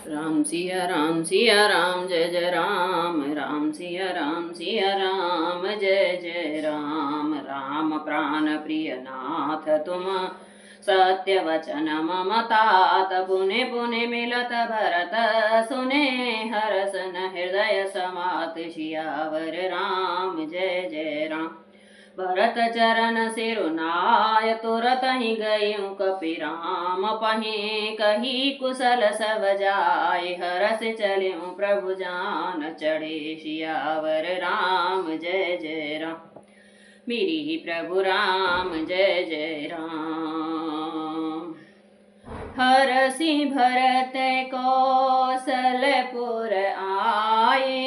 राम सिया राम सिया राम जय जय राम राम सिया राम सिया राम जय जय राम। राम प्राण प्रिय नाथ तुम सत्य वचन मम तात। पुने पुने मिलत भरत सुने हरसन हृदय समात। सियावर राम जय जय राम। भरत चरण सिरुनाय तुरत ही गयऊँ कपिराम पहे कही कुशल सब जाय। हरस चल्यूँ प्रभु जान चढ़े। सियावर राम जय जय राम। मेरी ही प्रभु राम जय जय राम। हरसि भरत कौशलपुर आए।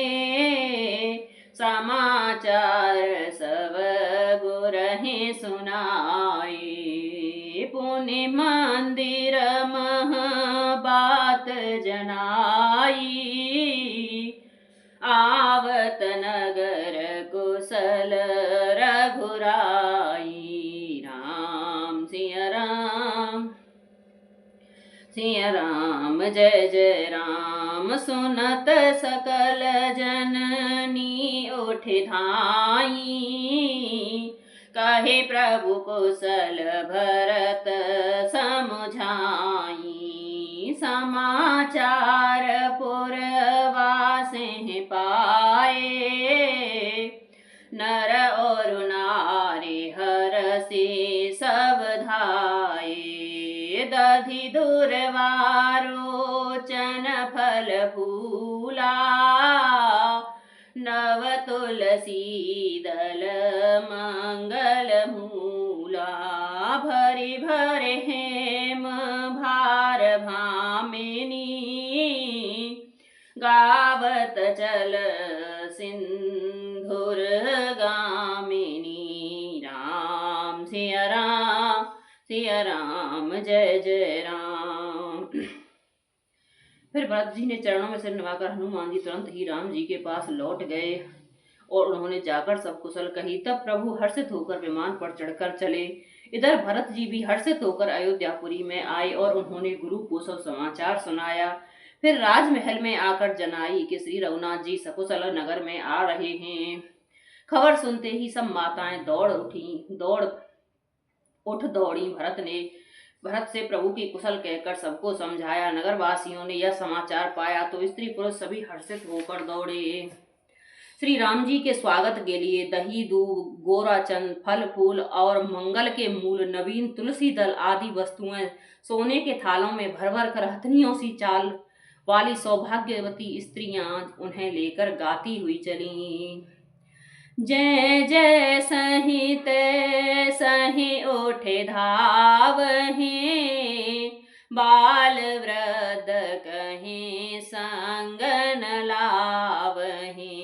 समाचार सब गुरहि सुनाए। पुनि मंदिर मह बात जनाई। आवत नगर कुशल रघुराई। राम सिया राम सिया राम जय जय राम। सुनत सकल जननी उठ धाई। कहे प्रभु कुशल भरत समुझाई। समाचार पुरवासे पाए। नर और नारी हरसि सब धाये। दधि दुर्वारोचन फल फूला। नव तुलसी दल मंगल मूला। भरि भरे हेम भार भामिनी। गावत चल सिंधुर गामिनी। राम सिया राम जय जय राम। फिर भरत जी ने चरणों में सिर नवाकर हनुमान जी तुरंत ही राम जी के पास लौट गए और उन्होंने जाकर सब कुशल कही। तब प्रभु हर्षित होकर विमान पर चढ़कर चले। इधर भरत जी भी हर्षित होकर अयोध्यापुरी में आए और उन्होंने गुरु को सब समाचार सुनाया। फिर राजमहल में आकर जनाई कि श्री रघुनाथ जी सकुशल नगर में आ रहे हैं। खबर सुनते ही सब माताएं उठ दौड़ी। भरत से प्रभु की कुशल कहकर सबको समझाया। नगरवासियों ने यह समाचार पाया तो स्त्री पुरुष सभी हर्षित होकर दौड़े। श्री राम जी के स्वागत के लिए दही दूब गोराचंद फल फूल और मंगल के मूल नवीन तुलसी दल आदि वस्तुएं सोने के थालों में भर भर कर हथनियों सी चाल वाली सौभाग्यवती स्त्रियां उन्हें लेकर गाती हुई चली। जय जय सहित सही उठे धावहे। बाल वृद्ध कहीं संग न लावहे।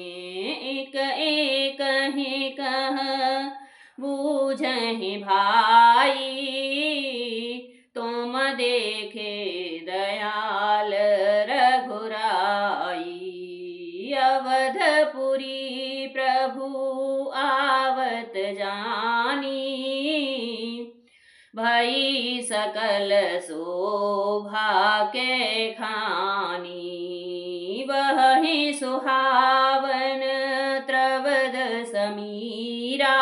एक एक ही कह बूझहि भाई। तुम देखे दयाल रघुराई। अवधपुरी प्रभु आवत जानी। भई सकल शोभा के खानी। वही सुहावन त्रवद समीरा।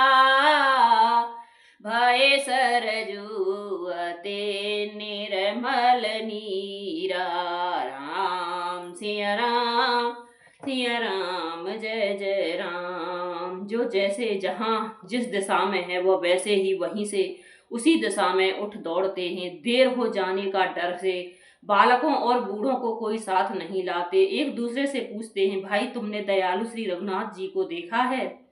भय सरजू अति निर्मल नीरा। राम सिया राम जय जय राम। जो जैसे जहाँ जिस दिशा में है वह वैसे ही वहीं से उसी दिशा में उठ दौड़ते हैं। देर हो जाने का डर से बालकों और बूढ़ों को कोई साथ नहीं लाते। एक दूसरे से पूछते हैं, भाई तुमने दयालु श्री रघुनाथ जी को देखा है?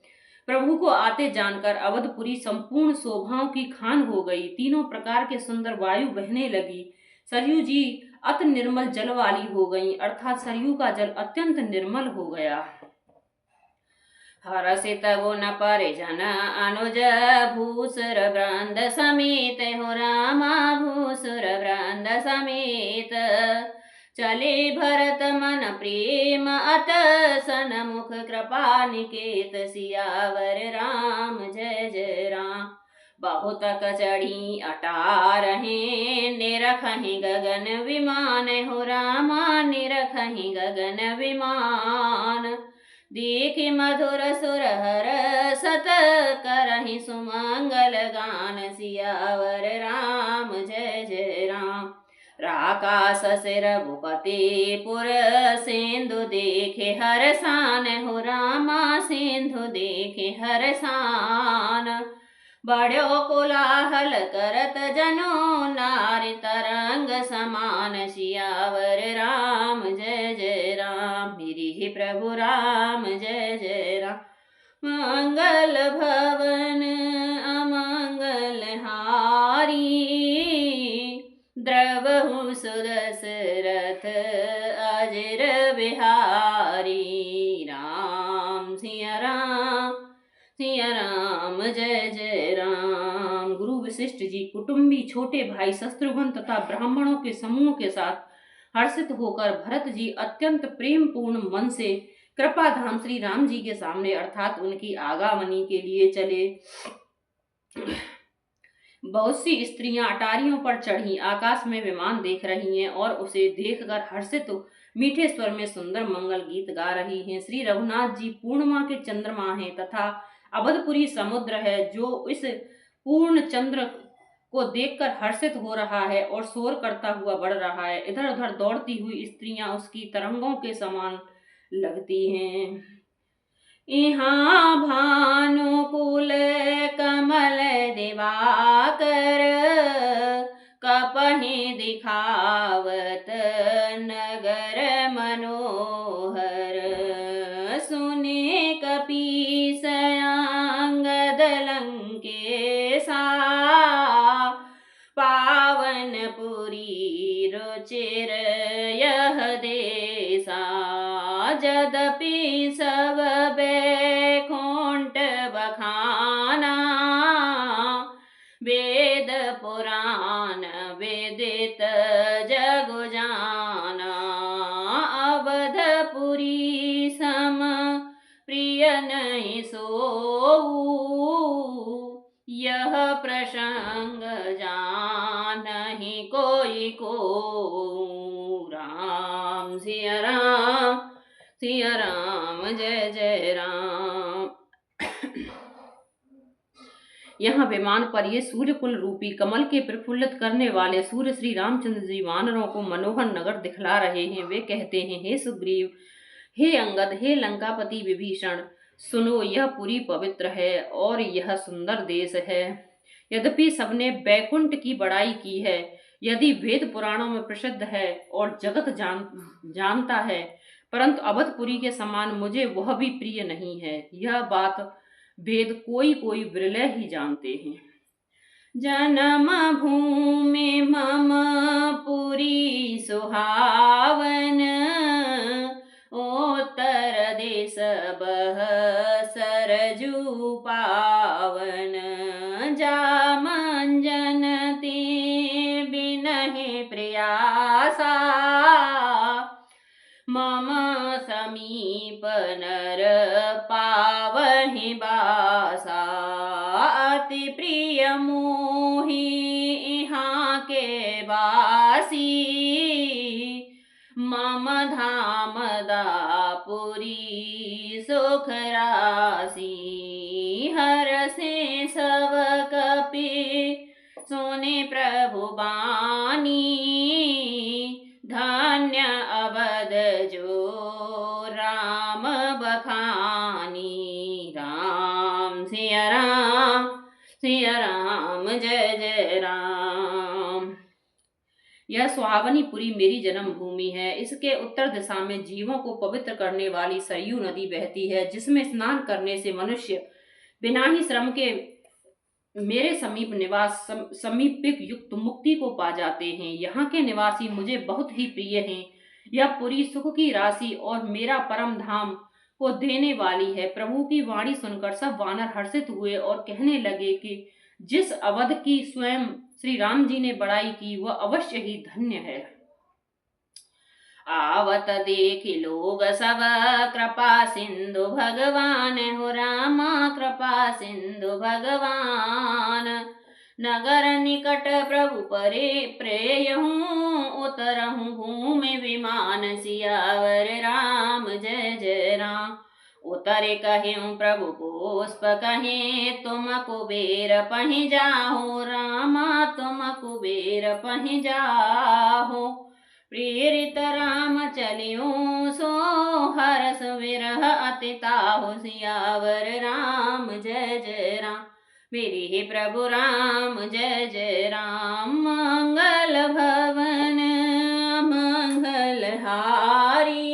प्रभु को आते जानकर अवधपुरी संपूर्ण शोभाओं की खान हो गई। तीनों प्रकार के सुंदर वायु बहने लगी। सरयू जी अति निर्मल जल वाली हो गई, अर्थात सरयू का जल अत्यंत निर्मल हो गया। हरसित गुण परिजन अनुज भूसुर वृंद समेत हो रामा। भूसुर वृंद समेत चले भरत मन प्रेम अत सनमुख कृपा निकेत। सियावर राम जय जय राम। बहुत कचड़ी अटा रहे, निरखहि गगन विमान हो रामा, निरखहि गगन विमान। देखि मधुर सुर हर सत, करहि सुमंगल गान, सियावर राम जय जय राम। राकास से रघुपति पुर, सिंधु देखे हर सान हो रामा, सिंधु देखे हर सान। बड़ो कोलाहल करत जनो, नारी तरंग समान, सियावर राम जय जय राम। मेरे प्रभु राम जय जय राम। मंगल भवन अमंगल हारी, द्रवहु सुदशरथ अजर बिहारी। राम सिया राम, सिया राम जय जय राम। गुरु वशिष्ठ जी कुटुंबी छोटे भाई शत्रुघ्न तथा ब्राह्मणों के समूह के साथ हर्षित होकर भरत जी अत्यंत प्रेम पूर्ण मन से कृपा धाम श्री राम जी के सामने अर्थात उनकी आगमनी के लिए चले। बहुत सी स्त्रियां अटारियों पर चढ़ी आकाश में विमान देख रही हैं और उसे देखकर हर्षित मीठे स्वर में सुंदर मंगल गीत गा रही हैं। श्री रघुनाथ जी पूर्णिमा के चंद्रमा हैं तथा अवधपुरी समुद्र है जो इस पूर्ण चंद्र को देखकर हर्षित हो रहा है और शोर करता हुआ बढ़ रहा है। इधर उधर दौड़ती हुई स्त्रियां उसकी तरंगों के समान लगती हैं। यहाँ भानुकुल कमल दिवाकर, कपहि दिखावत नगर मनोहर। सुने कपीस अंगद लंकेशा, पावनपुरी रुचिर यह देशा। यद्यपि सब बैकुंठ बखाना, वेद पुराण वेदित जग जाना। अवधपुरी सम प्रिय नहीं सोऊ, यह प्रसंग जानहि कोई को। राम सिया राम, सिया राम जय जय राम। यहाँ विमान पर ये सूर्यकुल रूपी कमल के प्रफुल्लित करने वाले सूर्य श्री रामचंद्र जी वानरों को मनोहर नगर दिखला रहे हैं। वे कहते हैं, हे सुग्रीव, हे अंगद, हे लंकापति विभीषण, सुनो, यह पुरी पवित्र है और यह सुंदर देश है। यद्यपि सबने बैकुंठ की बड़ाई की है, यदि वेद पुराणों में प्रसिद्ध है और जगत जानता है, परंतु अवधपुरी के समान मुझे वह भी प्रिय नहीं है। यह बात वेद कोई कोई विरले ही जानते हैं। जन्म भूमि मम पुरी सुहावन, उत्तर देश बह सरजू पावन। जामंजन ते बिनहि प्रयासा, मम समीप नर पावहि बासा। अति प्रिय मोहि यहाँ के बासी, मम धाम दापुरी सुख राशि। हर से सब कपि सुने प्रभु बानी, धन्य अवध जो राम बखानी। राम सिया राम, सिया राम जय जय राम। यह सुहावनी पुरी मेरी जन्मभूमि है। इसके उत्तर दिशा में जीवों को पवित्र करने वाली सरयू नदी बहती है, जिसमें स्नान करने से मनुष्य बिना ही श्रम के मेरे समीप निवास समीपिक युक्त मुक्ति को पा जाते हैं। यहाँ के निवासी मुझे बहुत ही प्रिय हैं। यह पुरी सुख की राशि और मेरा परम धाम को देने वाली है। प्रभु की वाणी सुनकर सब वानर हर्षित हुए और कहने लगे कि जिस अवध की स्वयं श्री राम जी ने बड़ाई की वह अवश्य ही धन्य है। आवत देखि लोग सब कृपा सिंधु भगवान हो रामा कृपा सिंधु भगवान। नगर निकट प्रभु परे प्रेयहूँ उतरहूँ भूमि विमान सियावर राम जय जय राम। उतरे कहें प्रभु पुष्प कहें तुम कुबेर पहि जाहो रामा तुम कुबेर पहि जाहो। प्रेरित राम चलियो सो हरस विरह अति ताहु सियावर राम जय जय राम। मेरे हे प्रभु राम जय जय राम। मंगल भवन मंगल हारी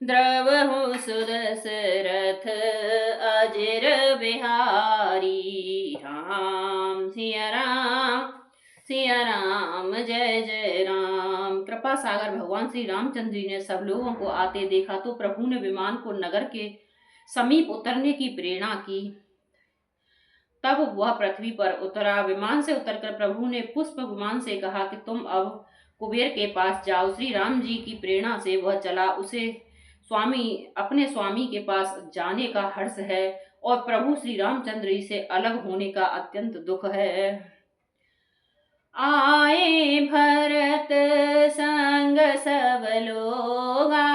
द्रवहु सुदशरथ अजर बिहारी। राम सिया राम जय जय राम। कृपा सागर भगवान श्री रामचंद्र जी ने सब लोगों को आते देखा तो प्रभु ने विमान को नगर के समीप उतरने की प्रेरणा की। तब वह पृथ्वी पर उतरा। विमान से उतरकर प्रभु ने पुष्प विमान से कहा कि तुम अब कुबेर के पास जाओ। श्री राम जी की प्रेरणा से वह चला। उसे अपने स्वामी के पास जाने का हर्ष है और प्रभु श्री रामचंद्र जी से अलग होने का अत्यंत दुख है। आए भरत संग सब लोगा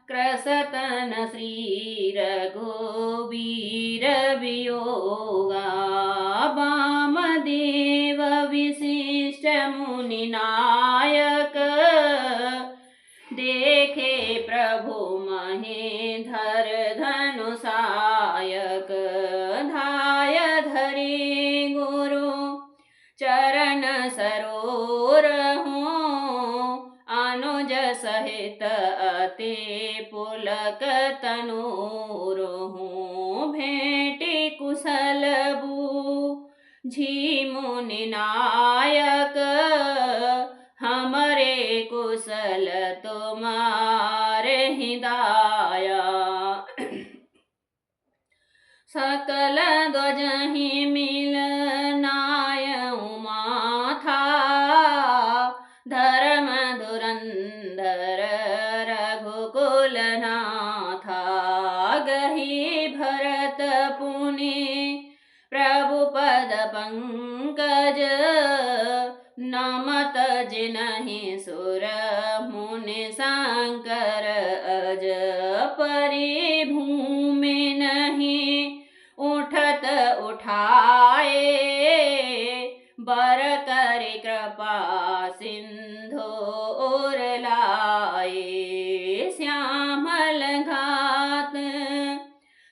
क्रसतन श्री रघुबीर वियोगा। वामदेव विशिष्ट मुनि नायक देखे प्रभु महेंद्र धनुषायक। धाय धरे गुरु चरण सरोर हूँ अनुज सहित अति पुलक तनूर हूँ। भेंटे कुशल बूझी मुनि नायक हमरे कुशल तुम्हारे हिदाया। सकल ध्वज ही मिलनाय उमा था धर्म धुरंधर रघुकुल नाथा। गही भरत पुनि प्रभु पद पंकज नमत जिनहि सुर मुनि शंकर अज। परि भूमि नहीं उठत उठाए बर कर कृपा सिंधु उर लाए। श्यामल घात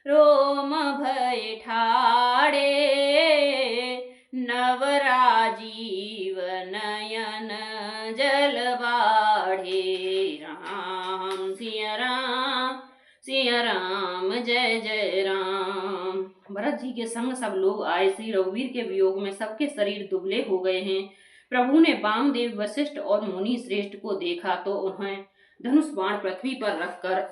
रोम भय ठाड़े नवराजीव नयन जल बाढ़े। राम सिया राम जय जय राम। भरत जी के संग सब लोग आए। श्री रघुवीर के वियोग में सबके शरीर दुबले हो गए हैं। प्रभु ने वामदेव वशिष्ठ और मुनि श्रेष्ठ को देखा तो उन्हें धनुष बाण पृथ्वी पर रखकर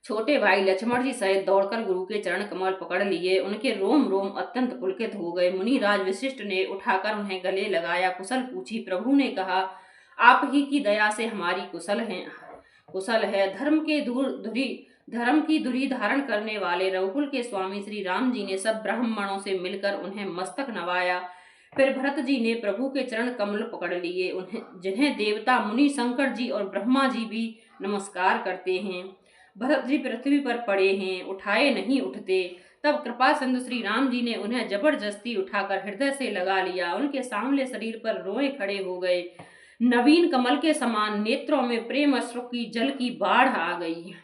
छोटे भाई लक्ष्मण जी सहित दौड़कर गुरु के चरण कमल पकड़ लिए। उनके रोम रोम अत्यंत पुलकित हो गए। मुनि राज वशिष्ठ ने उठाकर उन्हें गले लगाया, कुशल पूछी। प्रभु ने कहा, आप ही की दया से हमारी कुशल है। धर्म की धुरी धारण करने वाले रघुकुल के स्वामी श्री राम जी ने सब ब्राह्मणों से मिलकर उन्हें मस्तक नवाया। फिर भरत जी ने प्रभु के चरण कमल पकड़ लिए, जिन्हें देवता मुनि शंकर जी और ब्रह्मा जी भी नमस्कार करते हैं। भरत जी पृथ्वी पर पड़े हैं, उठाए नहीं उठते। तब कृपा सिंधु श्री राम जी ने उन्हें जबरदस्ती उठाकर हृदय से लगा लिया। उनके सांवले शरीर पर रोए खड़े हो गए। नवीन कमल के समान नेत्रों में प्रेम अश्रु की जल की बाढ़ आ गई।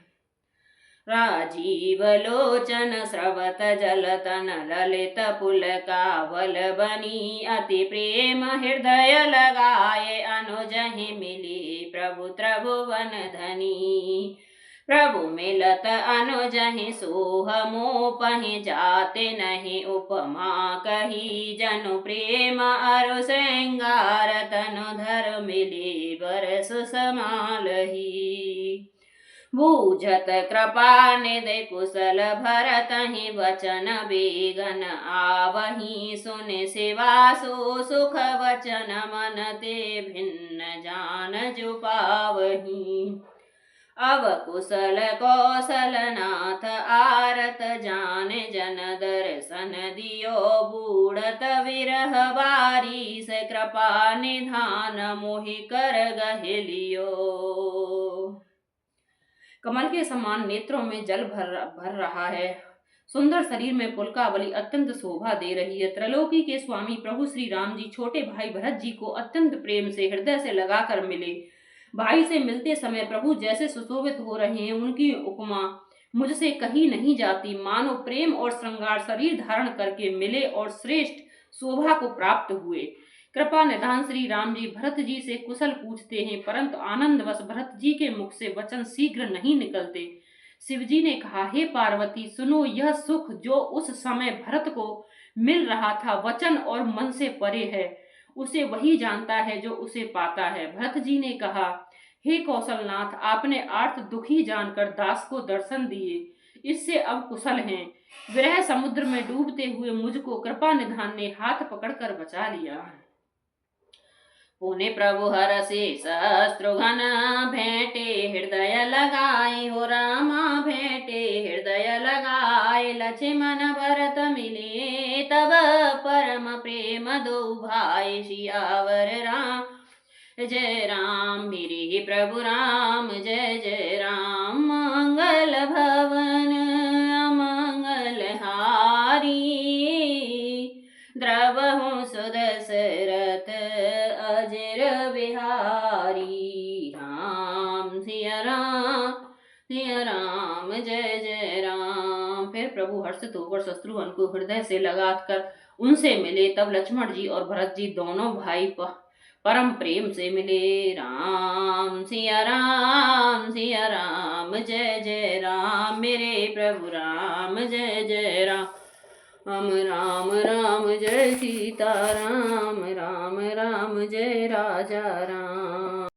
राजीव लोचन स्रवत जलतन ललित पुलकावल बनी अति प्रेम हृदय लगाए अनुजहि मिली प्रभु त्रिभुवन धनी। प्रभु मिलत अनुजहि सोह मोपहि जाते नहीं उपमा कही जनु प्रेम अरु श्रृंगार तनु धर मिले बरस समालही। बूझत कृपा निधि कुशल भरत ही वचन बेगन आवही सुन सेवासु सुख वचन मन ते भिन्न जान जो पावही। अब कुशल कौशल नाथ आरत जान जन दर्शन दियो बूढ़त विरह बारी से कृपा निधान मोहि कर गहिलियो। कमल के समान नेत्रों में जल भर रहा है, सुंदर शरीर में पुलकावली अत्यंत शोभा दे रही है। त्रैलोकी के स्वामी प्रभु श्री राम जी छोटे भाई भरत जी को अत्यंत प्रेम से हृदय से लगाकर मिले। भाई से मिलते समय प्रभु जैसे सुशोभित हो रहे हैं, उनकी उपमा मुझसे कही नहीं जाती। मानो प्रेम और श्रृंगार शरीर धारण करके मिले और श्रेष्ठ शोभा को प्राप्त हुए। कृपा निधान श्री राम जी भरत जी से कुशल पूछते हैं, परंतु आनंदवश भरत जी के मुख से वचन शीघ्र नहीं निकलते। शिव जी ने कहा, हे पार्वती सुनो, यह सुख जो उस समय भरत को मिल रहा था वचन और मन से परे है। उसे वही जानता है जो उसे पाता है। भरत जी ने कहा, हे कौशलनाथ, आपने आर्त दुखी जानकर दास को दर्शन दिए, इससे अब कुशल हैं। विरह समुद्र में डूबते हुए मुझको कृपा निधान ने हाथ पकड़कर बचा लिया। पुने प्रभु हर से शत्रुघ्न भेंटे हृदय लगाए, हो रामा भेंटे हृदय लगाए। लक्ष्मण भरत मिले तब परम प्रेम दो भाई, सियावर राम जय राम मेरे प्रभु राम जय जय राम। मंगल भवन अमंगल हारी, द्रवहु सुदशरथ अजर बिहारी। राम सिया राम जय जय राम। फिर प्रभु हर्षित होकर शत्रुघ्न को हृदय से लगाकर उनसे मिले। तब लक्ष्मण जी और भरत जी दोनों भाई परम प्रेम से मिले। राम सिया राम जय जय राम मेरे प्रभु राम जय जय राम। राम राम जय सीता राम, राम राम जय राजा राम।